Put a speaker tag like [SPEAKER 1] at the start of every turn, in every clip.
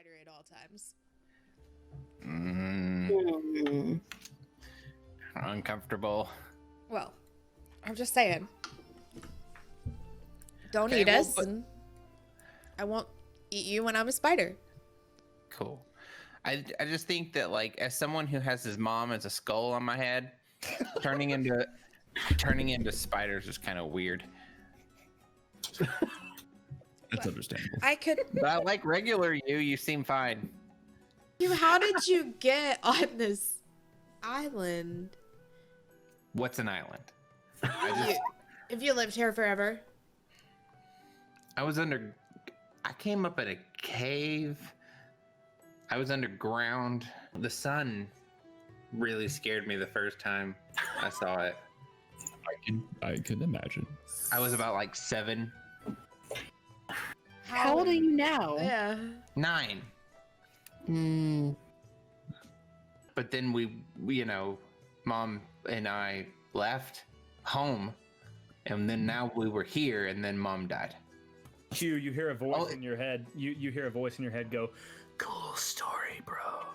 [SPEAKER 1] spider at all times.
[SPEAKER 2] Uncomfortable.
[SPEAKER 1] Well, I'm just saying. Don't
[SPEAKER 2] Okay,
[SPEAKER 1] eat
[SPEAKER 2] well,
[SPEAKER 1] us, and I won't eat you when I'm a spider.
[SPEAKER 2] Cool. I just think that, like, as someone who has his mom as a skull on my head, turning into spiders is kind of weird.
[SPEAKER 3] That's understandable.
[SPEAKER 1] I could.
[SPEAKER 2] But I like regular you. You seem fine.
[SPEAKER 1] How did you get on this island?
[SPEAKER 2] What's an island?
[SPEAKER 1] If you lived here forever.
[SPEAKER 2] I came up in a cave. I was underground. The sun really scared me the first time I saw it.
[SPEAKER 3] I can imagine.
[SPEAKER 2] I was about like 7.
[SPEAKER 4] How old are you now?
[SPEAKER 1] Yeah.
[SPEAKER 2] 9. But then we, Mom and I left home, and then now we were here, and then Mom died.
[SPEAKER 5] Q, you hear a voice in your head. You hear a voice in your head go, "Cool story, bro."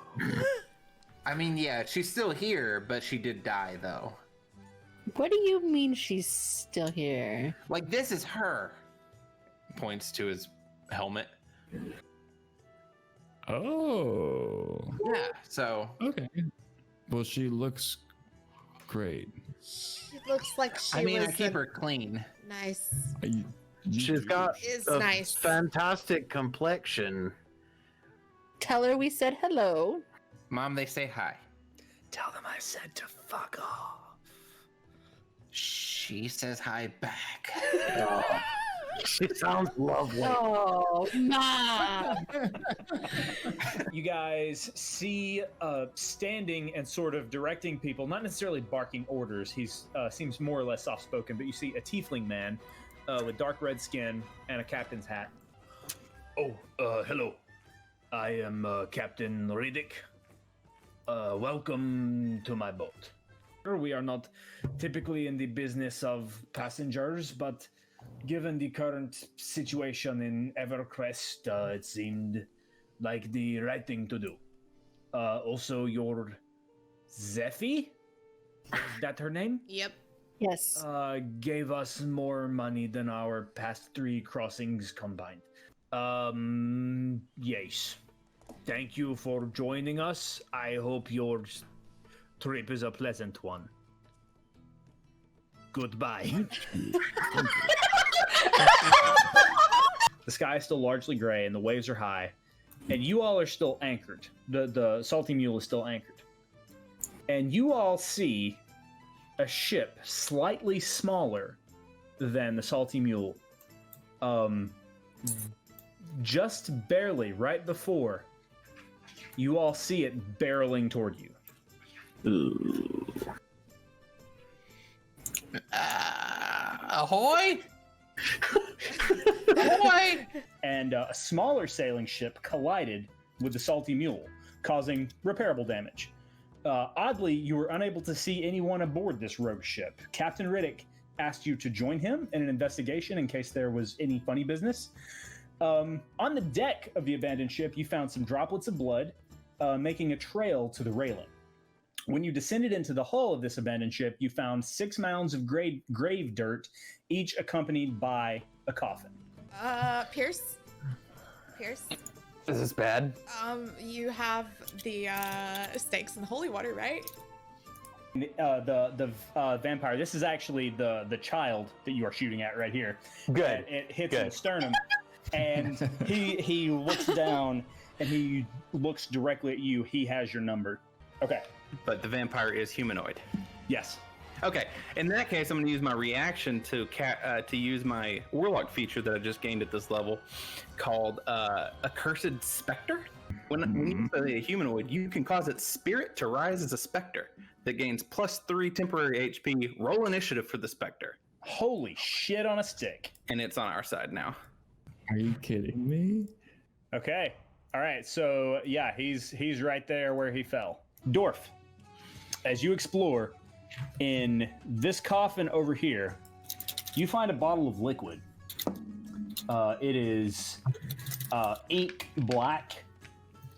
[SPEAKER 2] I mean, yeah, she's still here, but she did die, though.
[SPEAKER 4] What do you mean she's still here?
[SPEAKER 2] Like, this is her. Points to his helmet.
[SPEAKER 3] Oh.
[SPEAKER 2] Yeah, so.
[SPEAKER 3] Okay. Well, she looks great.
[SPEAKER 1] She looks like she
[SPEAKER 2] I
[SPEAKER 1] was
[SPEAKER 2] keep her clean.
[SPEAKER 1] nice.
[SPEAKER 6] She's got a
[SPEAKER 1] nice.
[SPEAKER 6] fantastic complexion.
[SPEAKER 4] Tell her we said hello.
[SPEAKER 2] Mom, they say hi.
[SPEAKER 5] Tell them I said to fuck off.
[SPEAKER 2] She says hi back.
[SPEAKER 6] Oh, she sounds lovely.
[SPEAKER 4] Oh, Ma!
[SPEAKER 5] You guys see standing and sort of directing people, not necessarily barking orders. He's seems more or less soft-spoken, but you see a tiefling man with dark red skin and a captain's hat. Oh, hello. I am Captain Riddick. Welcome to my boat. We are not typically in the business of passengers, but given the current situation in Evercrest, it seemed like the right thing to do. Also, your Xefi? Is that her name?
[SPEAKER 1] Yep.
[SPEAKER 4] Yes.
[SPEAKER 5] Gave us more money than our past 3 crossings combined. Yes. Thank you for joining us. I hope your trip is a pleasant one. Goodbye. The sky is still largely gray and the waves are high, and you all are still anchored. The Salty Mule is still anchored. And you all see a ship slightly smaller than the Salty Mule. Just barely right before, you all see it barreling toward you.
[SPEAKER 2] Ahoy! Ahoy!
[SPEAKER 5] And a smaller sailing ship collided with the Salty Mule, causing repairable damage. Oddly, you were unable to see anyone aboard this rogue ship. Captain Riddick asked you to join him in an investigation in case there was any funny business. On the deck of the abandoned ship, you found some droplets of blood, making a trail to the railing. When you descended into the hull of this abandoned ship, you found 6 mounds of grave dirt, each accompanied by a coffin.
[SPEAKER 1] Pierce?
[SPEAKER 6] Is this bad?
[SPEAKER 1] You have the stakes in the holy water, right?
[SPEAKER 5] The vampire, this is actually the child that you are shooting at right here.
[SPEAKER 6] Good.
[SPEAKER 5] It hits in the sternum, and he looks down, and he looks directly at you. He has your number. Okay.
[SPEAKER 2] But the vampire is humanoid.
[SPEAKER 5] Yes.
[SPEAKER 2] Okay, in that case, I'm going to use my reaction to use my warlock feature that I just gained at this level, called Accursed Spectre. When you say a humanoid, you can cause its spirit to rise as a spectre that gains +3 temporary HP. Roll initiative for the spectre.
[SPEAKER 5] Holy shit on a stick.
[SPEAKER 2] And it's on our side now.
[SPEAKER 3] Are you kidding me?
[SPEAKER 5] Okay. All right. So yeah, he's right there where he fell. Dwarf, as you explore in this coffin over here, you find a bottle of liquid. It is ink black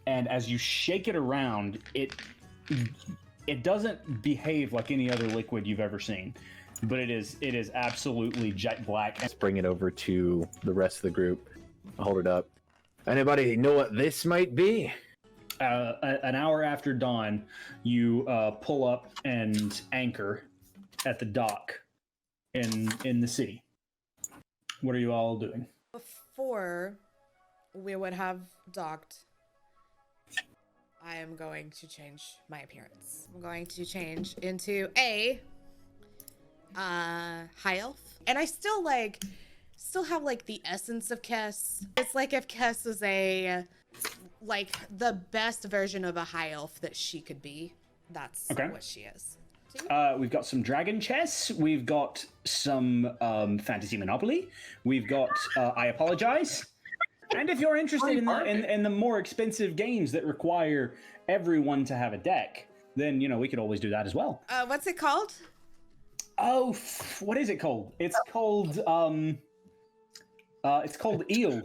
[SPEAKER 5] and as you shake it around, it doesn't behave like any other liquid you've ever seen, but it is absolutely jet black.
[SPEAKER 6] Let's bring it over to the rest of the group. I'll hold it up. Anybody know what this might be?
[SPEAKER 5] An hour after dawn, you pull up and anchor at the dock in the city. What are you all doing?
[SPEAKER 1] Before we would have docked, I am going to change my appearance. I'm going to change into a high elf, and I still have like the essence of Kess. It's like if Kess was like the best version of a high elf that she could be. That's what she is.
[SPEAKER 5] We've got some dragon chess. We've got some fantasy Monopoly. We've got I Apologize. And if you're interested in the more expensive games that require everyone to have a deck, then we could always do that as well.
[SPEAKER 1] What's it called?
[SPEAKER 5] Oh, what is it called? It's called Eel.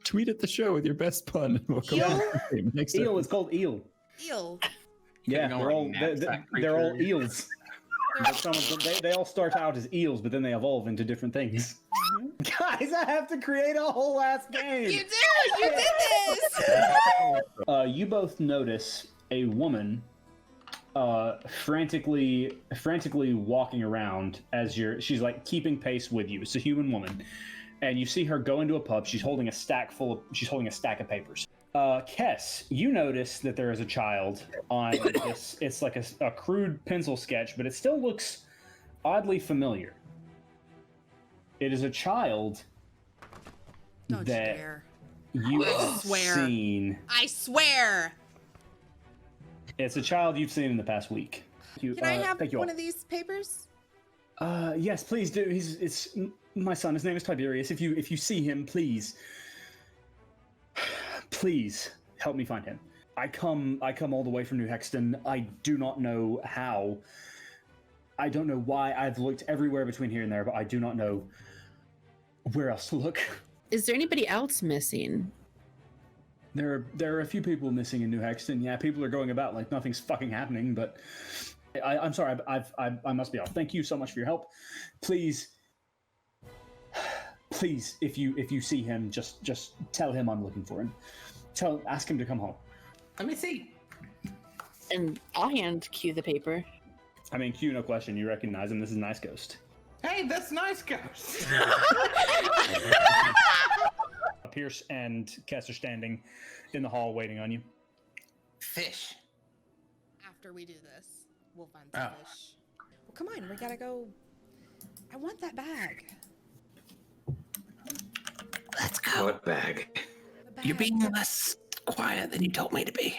[SPEAKER 3] Tweet at the show with your best pun. And we'll come
[SPEAKER 1] Eel?
[SPEAKER 3] back to it next
[SPEAKER 5] Eel.
[SPEAKER 3] time.
[SPEAKER 5] It's called Eel.
[SPEAKER 1] Eel.
[SPEAKER 5] Yeah,
[SPEAKER 2] Go
[SPEAKER 5] they're all
[SPEAKER 2] on, knapsack
[SPEAKER 5] they're all
[SPEAKER 2] creature.
[SPEAKER 5] eels. But some of them, they all start out as eels, but then they evolve into different things. Guys, I have to create a whole ass game.
[SPEAKER 1] You do! You did this!
[SPEAKER 5] You both notice a woman frantically walking around as she's like keeping pace with you. It's a human woman, and you see her go into a pub. She's holding a stack of papers. Kess, you notice that there is a child on this. It's like a crude pencil sketch, but it still looks oddly familiar. It is a child
[SPEAKER 1] Don't
[SPEAKER 5] that
[SPEAKER 1] you dare.
[SPEAKER 5] you
[SPEAKER 1] I
[SPEAKER 5] have
[SPEAKER 1] swear.
[SPEAKER 5] seen.
[SPEAKER 1] I swear!
[SPEAKER 5] It's a child you've seen in the past week.
[SPEAKER 1] Can I have
[SPEAKER 5] thank you
[SPEAKER 1] one
[SPEAKER 5] all.
[SPEAKER 1] of these papers?
[SPEAKER 5] Yes, please do. It's my son. His name is Tiberius. If you see him, please help me find him. I come all the way from New Hexton. I do not know how. I don't know why. I've looked everywhere between here and there, but I do not know where else to look.
[SPEAKER 4] Is there anybody else missing?
[SPEAKER 5] There are a few people missing in New Hexton. Yeah, people are going about like nothing's fucking happening. But I'm sorry. I must be off. Thank you so much for your help. Please, if you see him, just tell him I'm looking for him. Ask him to come home.
[SPEAKER 2] Let me see.
[SPEAKER 4] And I'll hand Q the paper.
[SPEAKER 5] I mean, Q, no question. You recognize him. This is Nice Ghost.
[SPEAKER 2] Hey, that's nice, Ghost.
[SPEAKER 5] Pierce and Kess are standing in the hall waiting on you.
[SPEAKER 2] Fish.
[SPEAKER 1] After we do this, we'll find the fish. Well, come on, we gotta go. I want that bag.
[SPEAKER 7] Let's go. What bag?
[SPEAKER 1] The bag.
[SPEAKER 7] You're being less quiet than you told me to be.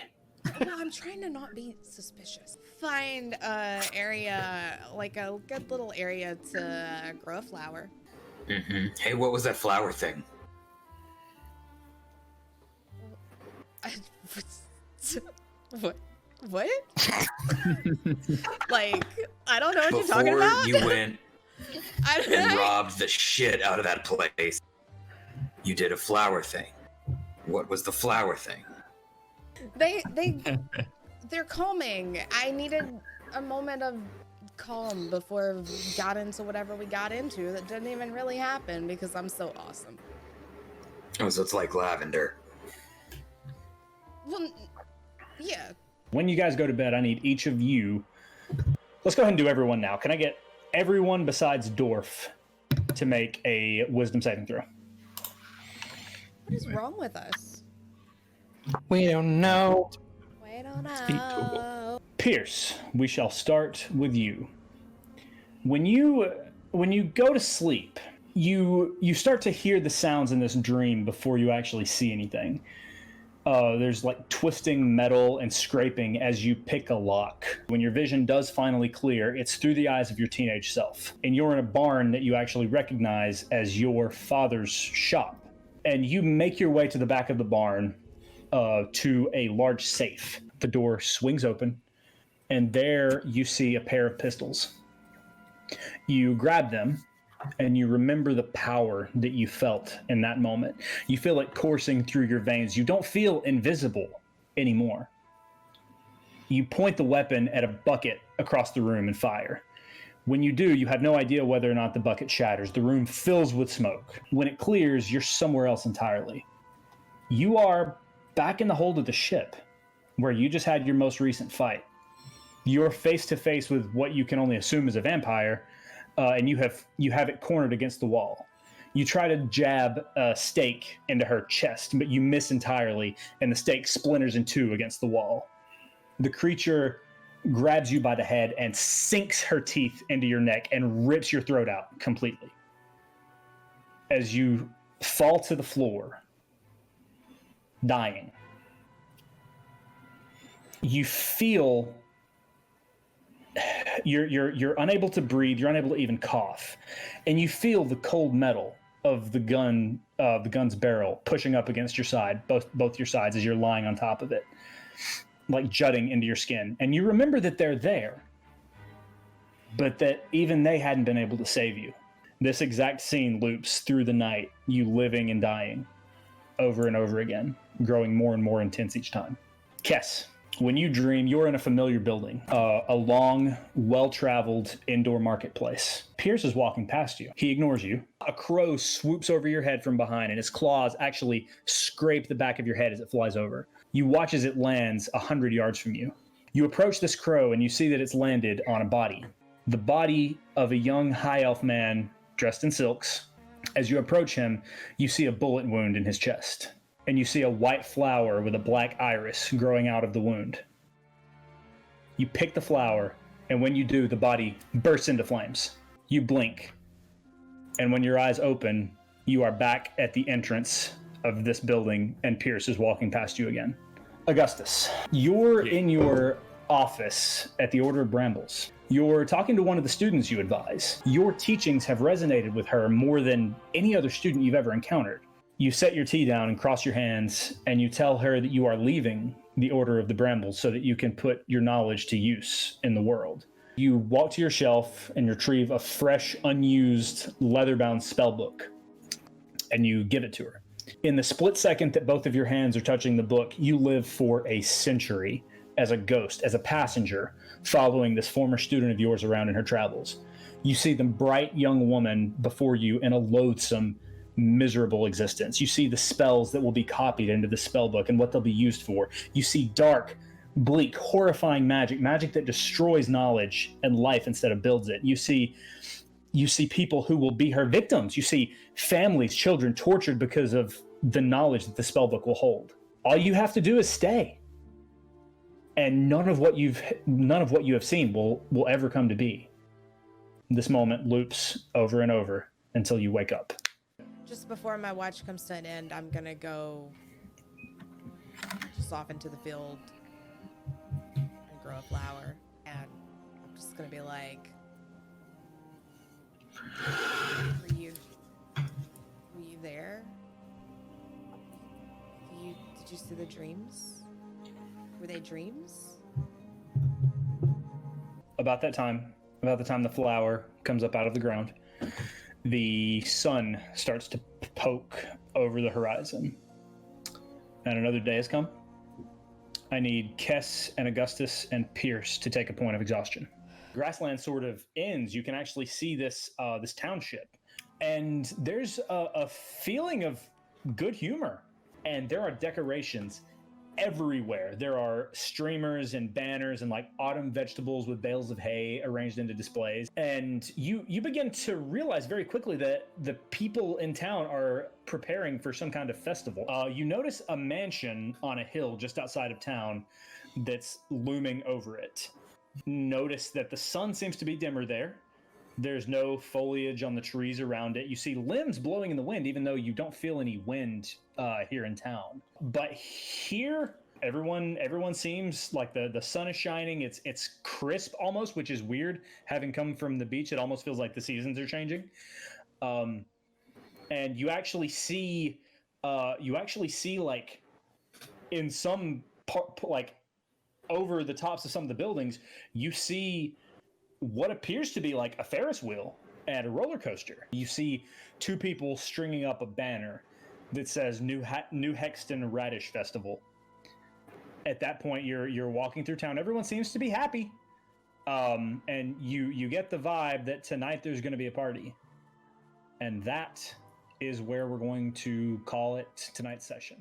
[SPEAKER 1] No, I'm trying to not be suspicious. Find a area, like a good little area to grow a flower.
[SPEAKER 7] Mm-hmm. Hey, what was that flower thing?
[SPEAKER 1] What? What? Like, I don't know what you're talking
[SPEAKER 7] Before
[SPEAKER 1] about.
[SPEAKER 7] you went and robbed the shit out of that place, you did a flower thing. What was the flower thing?
[SPEAKER 1] They're calming. I needed a moment of calm before we got into whatever we got into that didn't even really happen because I'm so awesome.
[SPEAKER 7] Oh, so it's like lavender.
[SPEAKER 1] Well, yeah.
[SPEAKER 5] When you guys go to bed, I need each of you. Let's go ahead and do everyone now. Can I get everyone besides Dorf to make a wisdom saving throw?
[SPEAKER 1] What is wrong with us?
[SPEAKER 6] We don't know.
[SPEAKER 1] We don't know.
[SPEAKER 5] Pierce, we shall start with you. When you go to sleep, you start to hear the sounds in this dream before you actually see anything. There's like twisting metal and scraping as you pick a lock. When your vision does finally clear, it's through the eyes of your teenage self. And you're in a barn that you actually recognize as your father's shop. And you make your way to the back of the barn to a large safe. The door swings open, and there you see a pair of pistols. You grab them, and you remember the power that you felt in that moment. You feel it coursing through your veins. You don't feel invisible anymore. You point the weapon at a bucket across the room and fire. When you do, you have no idea whether or not the bucket shatters. The room fills with smoke. When it clears, you're somewhere else entirely. You are back in the hold of the ship, where you just had your most recent fight. You're face to face with what you can only assume is a vampire, and you have it cornered against the wall. You try to jab a stake into her chest, but you miss entirely, and the stake splinters in two against the wall. The creature grabs you by the head and sinks her teeth into your neck and rips your throat out completely. As you fall to the floor, dying, you feel you're unable to breathe, you're unable to even cough, and you feel the cold metal of the gun's barrel pushing up against your side, both your sides, as you're lying on top of it, like jutting into your skin. And you remember that they're there, but that even they hadn't been able to save you. This exact scene loops through the night, you living and dying over and over again, growing more and more intense each time. Kess, when you dream, you're in a familiar building, a long, well-traveled indoor marketplace. Pierce is walking past you. He ignores you. A crow swoops over your head from behind, and its claws actually scrape the back of your head as it flies over. You watch as it lands 100 yards from you. You approach this crow, and you see that it's landed on a body. The body of a young high elf man dressed in silks. As you approach him, you see a bullet wound in his chest, and you see a white flower with a black iris growing out of the wound. You pick the flower, and when you do, the body bursts into flames. You blink, and when your eyes open, you are back at the entrance of this building, and Pierce is walking past you again. Augustus, you're in your office at the Order of Brambles. You're talking to one of the students you advise. Your teachings have resonated with her more than any other student you've ever encountered. You set your tea down and cross your hands, and you tell her that you are leaving the Order of the Brambles so that you can put your knowledge to use in the world. You walk to your shelf and retrieve a fresh, unused, leather-bound spell book, and you give it to her. In the split second that both of your hands are touching the book, you live for a century as a ghost, as a passenger, following this former student of yours around in her travels. You see the bright young woman before you in a loathsome, miserable existence. You see the spells that will be copied into the spell book and what they'll be used for. You see dark, bleak, horrifying magic that destroys knowledge and life instead of builds it. You see people who will be her victims. You see families, children tortured because of the knowledge that the spell book will hold. All you have to do is stay, and none of what you have seen will ever come to be. This moment loops over and over until you wake up.
[SPEAKER 1] Just before my watch comes to an end, I'm gonna go just off into the field and grow a flower, and I'm just gonna be like, were you there? Did you see the dreams? Were they dreams?
[SPEAKER 5] About the time the flower comes up out of the ground, the sun starts to poke over the horizon, and another day has come. I need Kess and Augustus and Pierce to take a point of exhaustion. Grassland sort of ends. You can actually see this township, and there's a feeling of good humor, and there are decorations everywhere. There are streamers and banners and like autumn vegetables with bales of hay arranged into displays. And you begin to realize very quickly that the people in town are preparing for some kind of festival. You notice a mansion on a hill just outside of town that's looming over it. Notice that the sun seems to be dimmer there. There's no foliage on the trees around it. You see limbs blowing in the wind, even though you don't feel any wind here in town. But here, everyone seems like the sun is shining. It's crisp almost, which is weird. Having come from the beach, it almost feels like the seasons are changing. And you actually see like in some part, like over the tops of some of the buildings, you see what appears to be like a Ferris wheel and a roller coaster. You see two people stringing up a banner that says New Hexton Radish Festival. At that point, you're walking through town. Everyone seems to be happy, and you get the vibe that tonight there's going to be a party, and that is where we're going to call it tonight's session.